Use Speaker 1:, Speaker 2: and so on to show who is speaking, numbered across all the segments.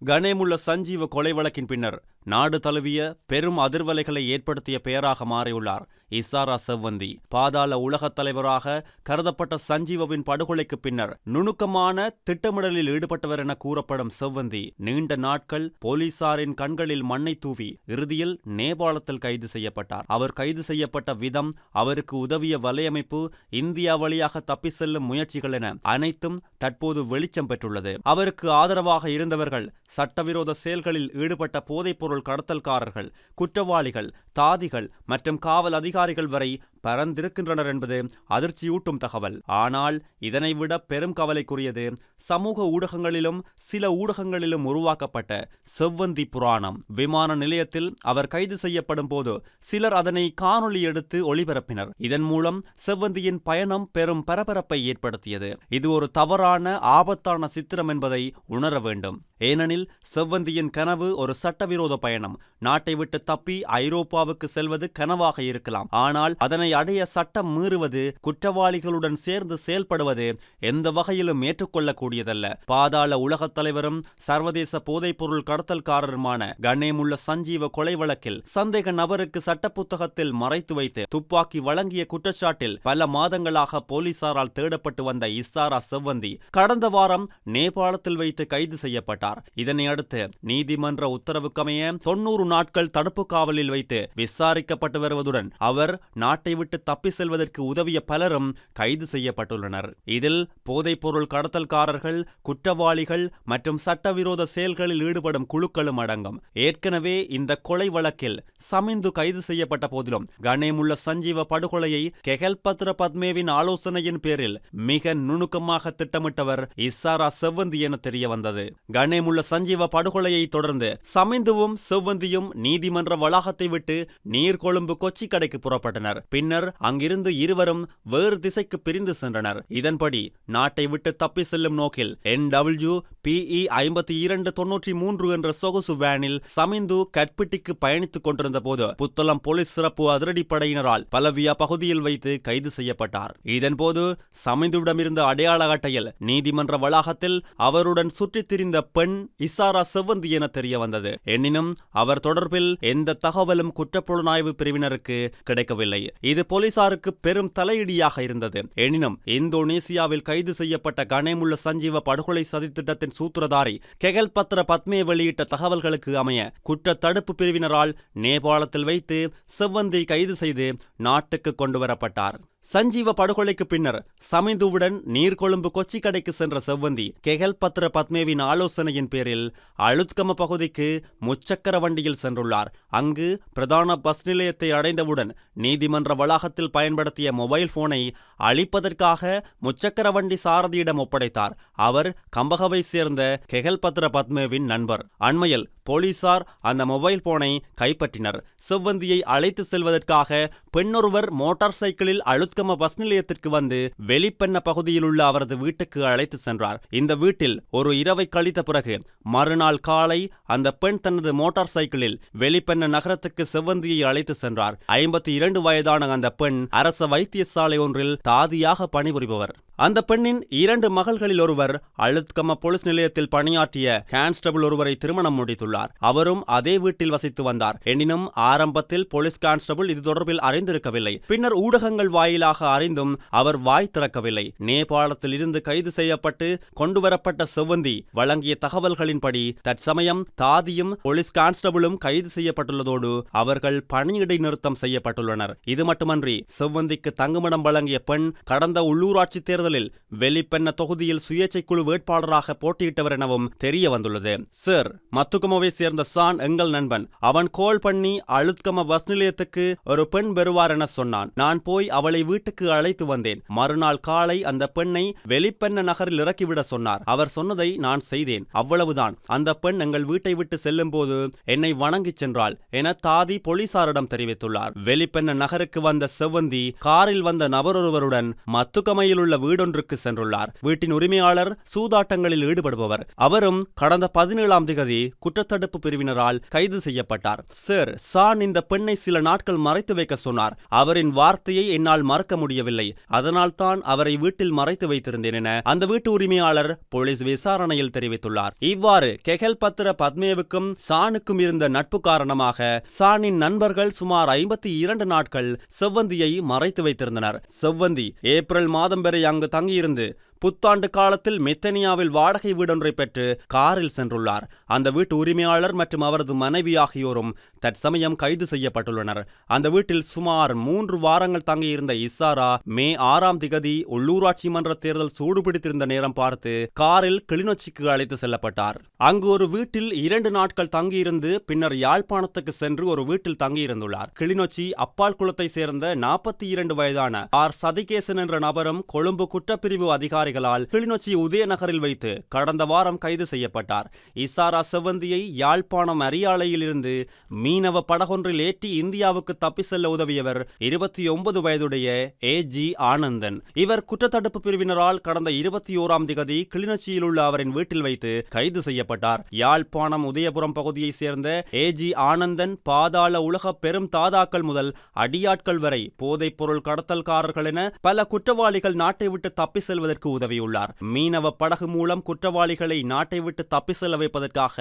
Speaker 1: கனேமுல்ல சஞ்சீவ கொலை வழக்கின் பின்னர் நாடு தழுவிய பெரும் அதிர்வலைகளை ஏற்படுத்திய பெயராக மாறியுள்ளார் இசாரா செவ்வந்தி. பாதாள உலகத் தலைவராக கருதப்பட்ட சஞ்சீவவின் படுகொலைக்கு பின்னர் நுணுக்கமான திட்டமிடலில் ஈடுபட்டவர் என கூறப்படும் செவ்வந்தி நீண்ட நாட்கள் போலீசாரின் கண்களில் மண்ணை தூவி இறுதியில் நேபாளத்தில் கைது செய்யப்பட்டார். அவர் கைது செய்யப்பட்ட விதம், அவருக்கு உதவிய வலையமைப்பு, இந்தியா வழியாக தப்பி செல்லும் முயற்சிகள் என அனைத்தும் தற்போது வெளிச்சம் பெற்றுள்ளது. அவருக்கு ஆதரவாக இருந்தவர்கள், சட்டவிரோத செயல்களில் ஈடுபட்ட போதைப்பொருள் கடத்தல்காரர்கள், குற்றவாளிகள், தாதிகள் மற்றும் காவல் அதிகாரிகள் வரை பரந்திருக்கின்றனர் என்பது அதிர்ச்சியூட்டும் தகவல். ஆனால் இதனை விட பெரும் கவலைக்குரியது சமூக ஊடகங்களிலும் சில ஊடகங்களிலும் உருவாக்கப்பட்ட செவ்வந்தி புராணம். விமான நிலையத்தில் அவர் கைது செய்யப்படும் போது சிலர் அதனை காணொளி எடுத்து ஒளிபரப்பினர். இதன் மூலம் செவ்வந்தியின் பயணம் பெரும் பரபரப்பை ஏற்படுத்தியது. இது ஒரு தவறான, ஆபத்தான சித்திரம் என்பதை உணர வேண்டும். ஏனெனில் செவ்வந்தியின் கனவு ஒரு சட்டவிரோத பயணம். நாட்டை விட்டு தப்பி ஐரோப்பாவுக்கு செல்வது கனவாக இருக்கலாம். ஆனால் அதனை அடைய சட்டம் மீறுவது, குற்றவாளிகளுடன் சேர்ந்து செயல்படுவது எந்த வகையிலும் ஏற்றுக்கொள்ளக்கூடியதல்ல. பாதாள உலகத் தலைவரும் சர்வதேச போதைப்பொருள் கடத்தல்காரருமான கனேமுல்ல சஞ்சீவ கொலை வழக்கில் சந்தேக நபருக்கு சட்ட புத்தகத்தில் மறைத்து வைத்து துப்பாக்கி வழங்கிய குற்றச்சாட்டில் பல மாதங்களாக போலீசாரால் தேடப்பட்டு வந்த இசாரா செவ்வந்தி கடந்த வாரம் நேபாளத்தில் வைத்து கைது செய்யப்பட்டார். இதனை அடுத்து நீதிமன்ற உத்தரவுக்கமைய 90 நாட்கள் தடுப்பு காவலில் வைத்து விசாரிக்கப்பட்டு வருவதுடன் அவர் நாட்டை விட்டு தப்பி செல்வதற்கு உதவிய பலரும் கைது செய்யப்பட்டுள்ளனர். இதில் போதைப்பொருள் கடத்தல்காரர்கள், குற்றவாளிகள் மற்றும் சட்டவிரோத செயல்களில் ஈடுபடும் குழுக்களும் அடங்கும். ஏற்கனவே இந்த கொலை வழக்கில் சமிந்து கைது செய்யப்பட்ட போதிலும் கனேமுல்ல சஞ்சீவ படுகொலையை கெஹல்பத்ர பத்மேவின் ஆலோசனையின் பேரில் மிக நுணுக்கமாக திட்டமிட்டவர் இசாரா செவ்வந்தி என தெரிய வந்தது. கனேமுல்ல சஞ்சீவ படுகொலையை தொடர்ந்து சமிந்துவும் செவ்வந்தியும் நீதிமன்ற வளாகத்தை விட்டு நீர்கொழும்பு கொச்சி கடைக்கு புறப்பட்டனர். பின்னர் அங்கிருந்து இருவரும் வேறு திசைக்கு பிரிந்து சென்றனர். இதன்படி நாட்டை விட்டு தப்பி செல்லும் நோக்கில் NW PE 5293 என்ற சொகுசு வேனில் சமிந்து கற்பிட்டிக்கு பயணித்துக் கொண்டிருந்த போது புத்தளம் போலீஸ் சிறப்பு அதிரடிப்படையினரால் பலவியா பகுதியில் வைத்து கைது செய்யப்பட்டார். இதன்போது சமிந்துவிடமிருந்த அடையாள அட்டையில் நீதிமன்ற வளாகத்தில் அவருடன் சுற்றித் திரிந்த பெண் இசாரா செவ்வந்தி என தெரிய வந்தது. எனினும் அவர் தொடர்பில் எந்த தகவலும் குற்றப்புலனாய்வு பிரிவினருக்கு கிடைக்கவில்லை. இது போலீசாருக்கு பெரும் தலையிடியாக இருந்தது. எனினும் இந்தோனேசியாவில் கைது செய்யப்பட்ட கனேமுல்ல சஞ்சீவ படுகொலை சதித்திட்டத்தின் சூத்திரதாரி கெஹல்பத்ர பத்மே வெளியிட்ட தகவல்களுக்கு அமைய குற்ற தடுப்பு பிரிவினரால் நேபாளத்தில் வைத்து செவ்வந்தி கைது செய்து நாட்டுக்கு கொண்டு வரப்பட்டார். சஞ்சீவ படுகொலைக்கு பின்னர் சமிந்துவுடன் நீர்கொழும்பு கொச்சி கடைக்கு சென்ற செவ்வந்தி கெஹல்பத்ர பத்மேவின் ஆலோசனையின் பேரில் அழுத்கம பகுதிக்கு முச்சக்கர வண்டியில் சென்றுள்ளார். அங்கு பிரதான பஸ் நிலையத்தை அடைந்தவுடன் நீதிமன்ற வளாகத்தில் பயன்படுத்திய மொபைல் போனை அழிப்பதற்காக முச்சக்கர வண்டி சாரதியிடம் ஒப்படைத்தார். அவர் கம்பகவை சேர்ந்த கெஹல்பத்ர பத்மேவின் நண்பர். அண்மையில் போலீசார் அந்த மொபைல் போனை கைப்பற்றினர். செவ்வந்தியை அழைத்து செல்வதற்காக பெண்ணொருவர் மோட்டார் சைக்கிளில் அழுத்கம பஸ் நிலையத்திற்கு வந்து வெளிப்பெண்ண பகுதியில் உள்ள அவரது வீட்டுக்கு அழைத்து சென்றார். இந்த வீட்டில் ஒரு இரவை கழித்த பிறகு மறுநாள் காலை அந்த பெண் தனது மோட்டார் சைக்கிளில் வெளிப்பெண்ண நகரத்துக்கு செவ்வந்தியை அழைத்து சென்றார். 52 வயதான அந்த பெண் அரச வைத்தியசாலை ஒன்றில் தாதியாக பணிபுரிபவர். அந்த பெண்ணின் 2 மகள்களில் ஒருவர் அழுத்கம போலீஸ் நிலையத்தில் பணியாற்றிய கான்ஸ்டபிள் ஒருவரை திருமணம் முடித்துள்ளார். அவரும் அதே வீட்டில் வசித்து வந்தார். எனினும் ஆரம்பத்தில் போலீஸ் கான்ஸ்டபிள் இது தொடர்பில் அறிந்திருக்கவில்லை. பின்னர் ஊடகங்கள் வாயிலாக அறிந்தும் அவர் வாய் திறக்கவில்லை. நேபாளத்தில் இருந்து கைது செய்யப்பட்டு கொண்டுவரப்பட்ட செவ்வந்தி வழங்கிய தகவல்களின்படி தற்சமயம் தாதியும் போலீஸ் கான்ஸ்டபிளும் கைது செய்யப்பட்டுள்ளதோடு அவர்கள் பணியிடை நிறுத்தம் செய்யப்பட்டுள்ளனர். இது மட்டுமன்றி செவ்வந்திக்கு தங்குமிடம் வழங்கிய பெண் கடந்த உள்ளூராட்சி தேர்தலில் வெளிப்பெண்ண தொகுதியில் சுயேட்சை குழு வேட்பாளராக போட்டியிட்டவர் எனவும் தெரிய வந்துள்ளது. சார் மத்துகமோவை சேர்ந்த சான் எங்கள் நண்பன். அவன் கோல் பண்ணி அழுத்கம பஸ் நிலையத்துக்கு ஒரு பெண் வருவார் என சொன்னான். நான் போய் அவளை வீட்டுக்கு அழைத்து வந்தேன். மறுநாள் காலை அந்த பெண்ணை வெளிப்பெண்ண நகரில் இறக்கிவிட சொன்னார். அவர் சொன்னதை நான் செய்தேன். அவ்வளவுதான். அந்த பெண் எங்கள் வீட்டை விட்டு செல்லும் போது என்னை வணங்கி சென்றாள் என தாதி போலீசாரிடம் தெரிவித்துள்ளார். வெளிப்பெண்ண நகருக்கு வந்த செவ்வந்தி காரில் வந்த நபரொருவருடன் மத்துகமையில் உள்ள வீடு வீடொன்றுக்கு சென்றுள்ளார். வீட்டின் உரிமையாளர் சூதாட்டங்களில் ஈடுபடுபவர். அவரும் கடந்த 17ஆம் திகதி குற்றத்தடுப்பு பிரிவினரால் கைது செய்யப்பட்டார். சார், சான் இந்த பெண்ணை சில நாட்கள் மறைத்து வைக்க சொன்னார். அவரின் வார்த்தையை என்னால் மறக்க முடியவில்லை. அதனால் தான் அவரை வீட்டில் மறைத்து வைத்திருந்தேன் என அந்த வீட்டு உரிமையாளர் போலீஸ் விசாரணையில் தெரிவித்துள்ளார். இவ்வாறு கெஹல்பத்ர பத்மேவுக்கும் சானுக்கும் இருந்த நட்பு காரணமாக சானின் நண்பர்கள் சுமார் 52 நாட்கள் செவ்வந்தியை மறைத்து வைத்திருந்தனர். செவ்வந்தி ஏப்ரல் மாதம் வரை அங்கு தங்கியிருந்து புத்தாண்டு காலத்தில் மெத்தனியாவில் வாடகை வீடொன்றை பெற்று காரில் சென்றுள்ளார். அந்த வீட்டு உரிமையாளர் மற்றும் அவரது மனைவி ஆகியோரும் தற்சமயம் கைது செய்யப்பட்டுள்ளனர். அந்த வீட்டில் சுமார் 3 வாரங்கள் தங்கியிருந்த இசாரா மே 6ஆம் திகதி உள்ளூராட்சி மன்ற தேர்தல் சூடுபிடித்திருந்த நேரம் பார்த்து காரில் கிளிநொச்சிக்கு அழைத்து செல்லப்பட்டார். அங்கு ஒரு வீட்டில் 2 நாட்கள் தங்கியிருந்து பின்னர் யாழ்ப்பாணத்துக்கு சென்று ஒரு வீட்டில் தங்கியிருந்துள்ளார். கிளிநொச்சி அப்பால் குளத்தை சேர்ந்த 42 வயதான ஆர் சதிகேசன் என்ற நபரும் கொழும்பு குற்றப்பிரிவு அதிகாரிகளால் கிளிநொச்சி உதயநகரில் வைத்து கடந்த வாரம் கைது செய்யப்பட்டார். இசாரா செவ்வந்தியை யாழ்ப்பாணம் அரியாலையில் இருந்து மீனவ படகொன்றில் ஏற்றி இந்தியாவுக்கு தப்பி செல்ல உதவியவர் 29 வயதுடைய AG ஆனந்தன். இவர் குற்றத்தடுப்பு பிரிவினரால் கடந்த 21ஆம் திகதி கிளிநொச்சியில் உள்ள அவரின் வீட்டில் வைத்து கைது செய்யப்பட்டார். யாழ்ப்பாணம் உதயபுரம் பகுதியைச் சேர்ந்த AG ஆனந்தன் பாதாள உலக பெரும் தாதாக்கள் முதல் அடியாட்கள் வரை போதைப் பொருள் கடத்தல்காரர்கள் என பல குற்றவாளிகள் நாட்டை விட்டு தப்பி செல்வதற்கு உதவியுள்ளார். மீனவ படகு மூலம் குற்றவாளிகளை நாட்டை விட்டு தப்பி செல்ல வைப்பதற்காக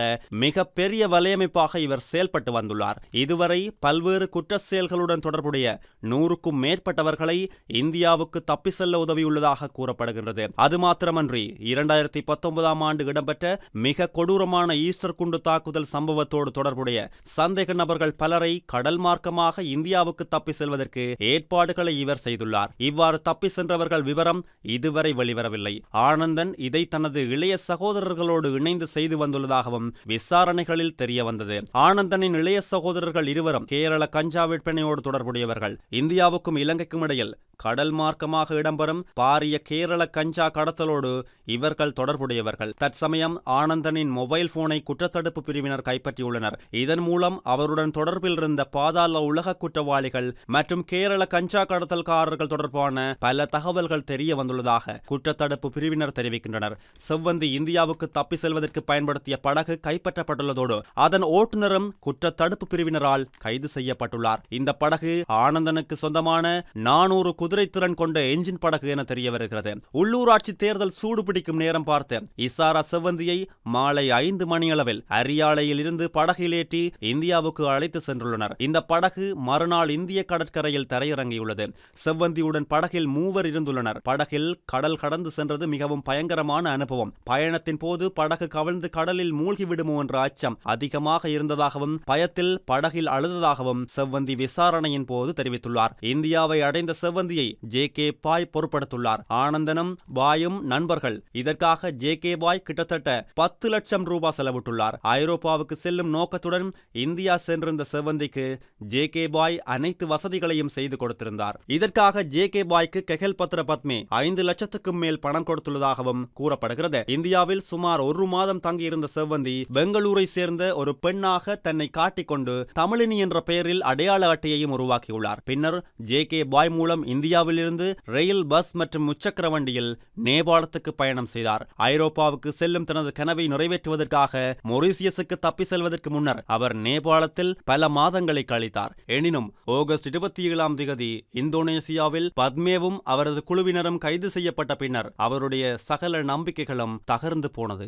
Speaker 1: மிக பெரிய வலையமைப்பாக இவர் செயல்பட்டு வந்துள்ளார். இதுவரை பல்வேறு குற்ற செயல்களுடன் தொடர்புடைய 100க்கும் மேற்பட்டவர்களை இந்தியாவுக்கு தப்பி செல்ல உதவியுள்ளதாக கூறப்படுகின்றது. அது மாத்திரமன்றி 2019ஆம் ஆண்டு இடம்பெற்ற மிக கொடூரமான ஈஸ்டர் குண்டு தாக்குதல் சம்பவத்தோடு தொடர்புடைய சந்தேக நபர்கள் பலரை கடல் மார்க்கமாக இந்தியாவுக்கு தப்பி செல்வதற்கு ஏற்பாடுகளை இவர் செய்துள்ளார். இவ்வாறு தப்பி சென்றவர்கள் விவரம் இதுவரை வெளிவரவில்லை. ஆனந்தன் இதை தனது இளைய சகோதரர்களோடு இணைந்து செய்து வந்துள்ளதாகவும் விசாரணைகளில் தெரிய வந்தது. ஆனந்தனின் இளைய சகோதரர்கள் இருவரும் கேரள கஞ்சா விற்பனையோடு தொடர்புடையவர்கள். இந்தியாவுக்கும் இலங்கைக்கும் இடையில் கடல் மார்க்கமாக இடம்பெறும் பாரிய கேரள கஞ்சா கடத்தலோடு இவர்கள் தொடர்புடையவர்கள். தற்சமயம் ஆனந்தனின் மொபைல் போனை குற்றத்தடுப்பு பிரிவினர் கைப்பற்றியுள்ளனர். இதன் மூலம் அவருடன் தொடர்பில் இருந்த பாதாள உலக குற்றவாளிகள் மற்றும் கேரள கஞ்சா கடத்தல்காரர்கள் தொடர்பான பல தகவல்கள் தெரிய வந்துள்ளதாக குற்றத்தடுப்பு பிரிவினர் தெரிவிக்கின்றனர். செவ்வந்தி இந்தியாவுக்கு தப்பி செல்வதற்கு பயன்படுத்திய படகு கைப்பற்றப்பட்டுள்ளதோடு அதன் ஓட்டுநரும் குற்றத்தடுப்பு பிரிவினரால் கைது செய்யப்பட்டுள்ளார். இந்த படகு ஆனந்தனுக்கு சொந்தமான 400 குதிரை திறன் கொண்ட என்ஜின் படகு என தெரிய வருகிறது. உள்ளூராட்சி தேர்தல் சூடுபிடிக்கும் நேரம் பார்த்து இசாரா செவ்வந்தியை மாலை 5 மணியளவில் அரியாலையில் இருந்து படகில் ஏற்றி இந்தியாவுக்கு அழைத்து சென்றுள்ளனர். இந்த படகு மறுநாள் இந்திய கடற்கரையில் தரையிறங்கியுள்ளது. செவ்வந்தியுடன் படகில் 3 இருந்துள்ளனர். படகில் கடல் கடந்து சென்றது மிகவும் பயங்கரமான அனுபவம். பயணத்தின் போது படகு கவிழ்ந்து கடலில் மூழ்கிவிடுமோ என்ற அச்சம் அதிகமாக இருந்ததாகவும் பயத்தில் படகில் அழுததாகவும் செவ்வந்தி விசாரணையின் போது தெரிவித்துள்ளார். இந்தியாவை அடைந்த செவ்வந்தியை JK பாய் பொறுப்படுத்துள்ளார். ஆனந்தனும் பாயும் நண்பர்கள். இதற்காக JK பாய் கிட்டத்தட்ட 10 லட்சம் ரூபாய் செலவிட்டுள்ளார். ஐரோப்பாவுக்கு செல்லும் நோக்கத்துடன் இந்தியா சென்றிருந்த செவ்வந்திக்கு JK பாய் அனைத்து வசதிகளையும் செய்து கொடுத்திருந்தார். இதற்காக JK பாய்க்கு கெஹல்பத்ர பத்மே 5 லட்சத்துக்கும் மேல் பணம் கொடுத்துள்ளதாகவும் கூறப்படுகிறது. இந்தியாவில் சுமார் 1 மாதம் தங்கியிருந்த செவ்வந்தி பெங்களூரை சேர்ந்த ஒரு பெண்ணாக தன்னை காட்டிக்கொண்டு தமிழினி என்ற பெயரில் அடையாள அட்டையையும் உருவாக்கியுள்ளார். பின்னர் JK பாய் மூலம் இந்தியாவிலிருந்து ரயில், பஸ் மற்றும் முச்சக்கர வண்டியில் நேபாளத்துக்கு பயணம் செய்தார். ஐரோப்பாவுக்கு செல்லும் தனது கனவை நிறைவேற்றுவதற்காக மொரீசியஸுக்கு தப்பி செல்வதற்கு முன்னர் அவர் நேபாளத்தில் பல மாதங்களை கழித்தார். எனினும் ஆகஸ்ட் 27ஆம் திகதி இந்தோனேசியாவில் பத்மேவும் அவரது குழுவினரும் கைது செய்யப்பட்ட பின்னர் அவருடைய சகல நம்பிக்கைகளும் தகர்ந்து போனது.